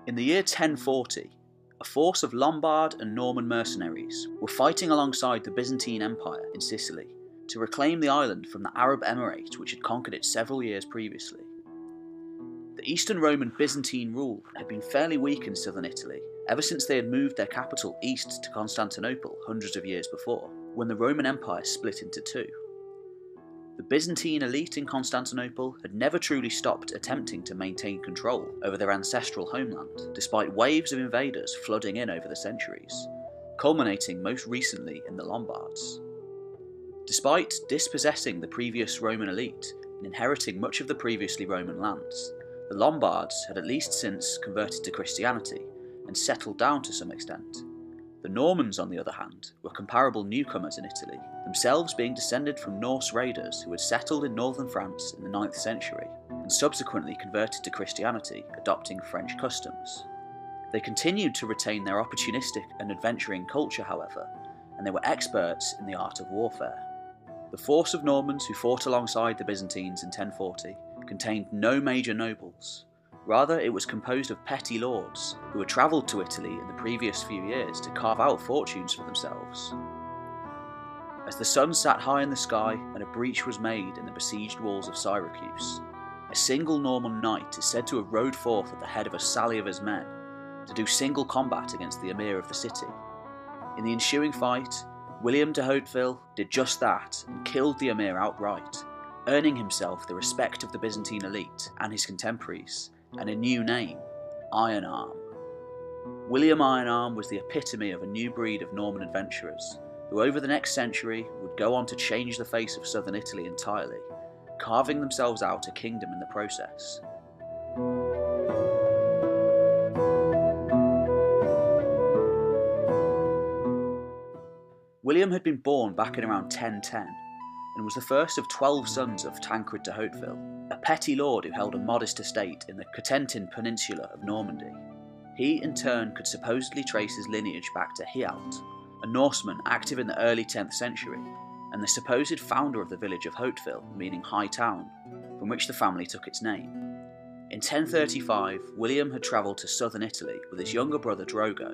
In the year 1040, a force of Lombard and Norman mercenaries were fighting alongside the Byzantine Empire in Sicily to reclaim the island from the Arab Emirate which had conquered it several years previously. The Eastern Roman Byzantine rule had been fairly weak in southern Italy ever since they had moved their capital east to Constantinople hundreds of years before, when the Roman Empire split into two. The Byzantine elite in Constantinople had never truly stopped attempting to maintain control over their ancestral homeland, despite waves of invaders flooding in over the centuries, culminating most recently in the Lombards. Despite dispossessing the previous Roman elite and inheriting much of the previously Roman lands, the Lombards had at least since converted to Christianity and settled down to some extent. The Normans, on the other hand, were comparable newcomers in Italy, themselves being descended from Norse raiders who had settled in northern France in the 9th century and subsequently converted to Christianity, adopting French customs. They continued to retain their opportunistic and adventuring culture, however, and they were experts in the art of warfare. The force of Normans who fought alongside the Byzantines in 1040 contained no major nobles. Rather, it was composed of petty lords who had travelled to Italy in the previous few years to carve out fortunes for themselves. As the sun sat high in the sky and a breach was made in the besieged walls of Syracuse, a single Norman knight is said to have rode forth at the head of a sally of his men to do single combat against the emir of the city. In the ensuing fight, William de Hauteville did just that and killed the emir outright, earning himself the respect of the Byzantine elite and his contemporaries, and a new name, Iron Arm. William Ironarm was the epitome of a new breed of Norman adventurers, who over the next century would go on to change the face of southern Italy entirely, carving themselves out a kingdom in the process. William had been born back in around 1010, and was the first of 12 sons of Tancred de Hauteville, a petty lord who held a modest estate in the Cotentin Peninsula of Normandy. He, in turn, could supposedly trace his lineage back to Hialt, a Norseman active in the early 10th century, and the supposed founder of the village of Hauteville, meaning High Town, from which the family took its name. In 1035, William had travelled to southern Italy with his younger brother Drogo,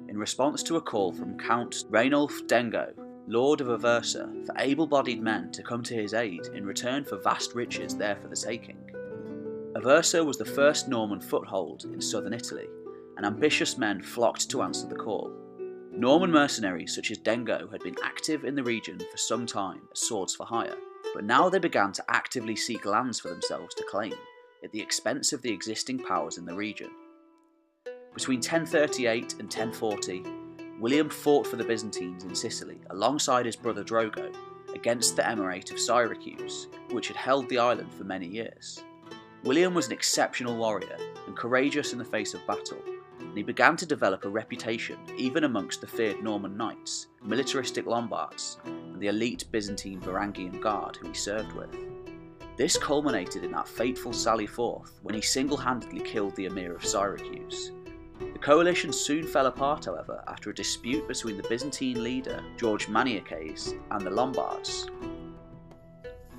in response to a call from Count Rainulf Dengo, Lord of Aversa, for able-bodied men to come to his aid in return for vast riches there for the taking. Aversa was the first Norman foothold in southern Italy, and ambitious men flocked to answer the call. Norman mercenaries such as Dengo had been active in the region for some time as swords for hire, but now they began to actively seek lands for themselves to claim, at the expense of the existing powers in the region. Between 1038 and 1040, William fought for the Byzantines in Sicily alongside his brother Drogo against the Emirate of Syracuse, which had held the island for many years. William was an exceptional warrior and courageous in the face of battle, and he began to develop a reputation even amongst the feared Norman knights, militaristic Lombards, and the elite Byzantine Varangian Guard who he served with. This culminated in that fateful sally forth when he single-handedly killed the Emir of Syracuse. The coalition soon fell apart, however, after a dispute between the Byzantine leader George Maniaces and the Lombards.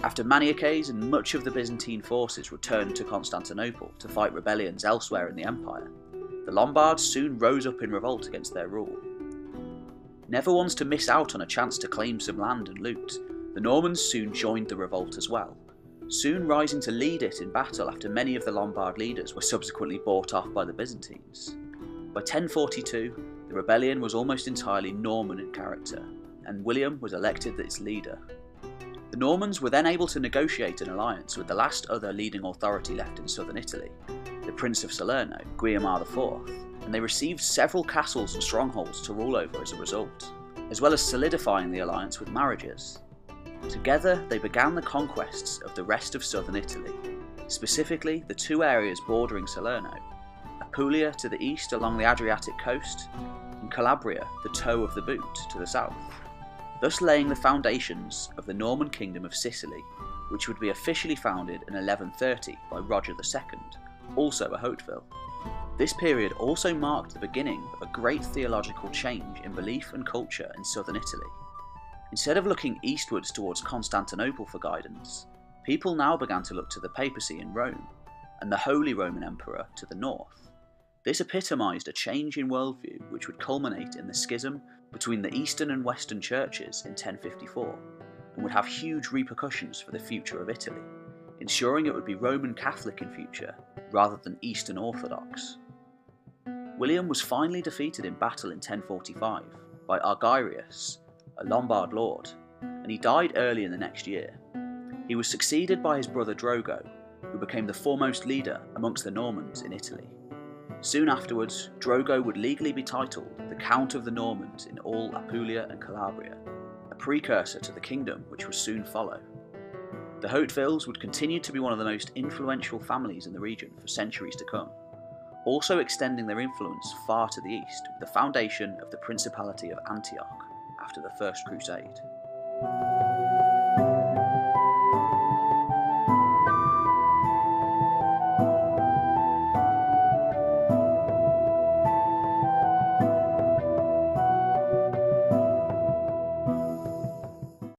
After Maniaces and much of the Byzantine forces returned to Constantinople to fight rebellions elsewhere in the empire, the Lombards soon rose up in revolt against their rule. Never ones to miss out on a chance to claim some land and loot, the Normans soon joined the revolt as well, soon rising to lead it in battle after many of the Lombard leaders were subsequently bought off by the Byzantines. By 1042, the rebellion was almost entirely Norman in character, and William was elected its leader. The Normans were then able to negotiate an alliance with the last other leading authority left in southern Italy, the Prince of Salerno, Guiomar IV, and they received several castles and strongholds to rule over as a result, as well as solidifying the alliance with marriages. Together, they began the conquests of the rest of southern Italy, specifically the two areas bordering Salerno, Apulia to the east along the Adriatic coast, and Calabria, the toe of the boot, to the south, thus laying the foundations of the Norman kingdom of Sicily, which would be officially founded in 1130 by Roger II, also a Hauteville. This period also marked the beginning of a great theological change in belief and culture in southern Italy. Instead of looking eastwards towards Constantinople for guidance, people now began to look to the papacy in Rome, and the Holy Roman Emperor to the north. This epitomised a change in worldview which would culminate in the schism between the Eastern and Western churches in 1054, and would have huge repercussions for the future of Italy, ensuring it would be Roman Catholic in future rather than Eastern Orthodox. William was finally defeated in battle in 1045 by Argyrius, a Lombard lord, and he died early in the next year. He was succeeded by his brother Drogo, who became the foremost leader amongst the Normans in Italy. Soon afterwards, Drogo would legally be titled the Count of the Normans in all Apulia and Calabria, a precursor to the kingdom which would soon follow. The Hautevils would continue to be one of the most influential families in the region for centuries to come, also extending their influence far to the east with the foundation of the Principality of Antioch after the First Crusade.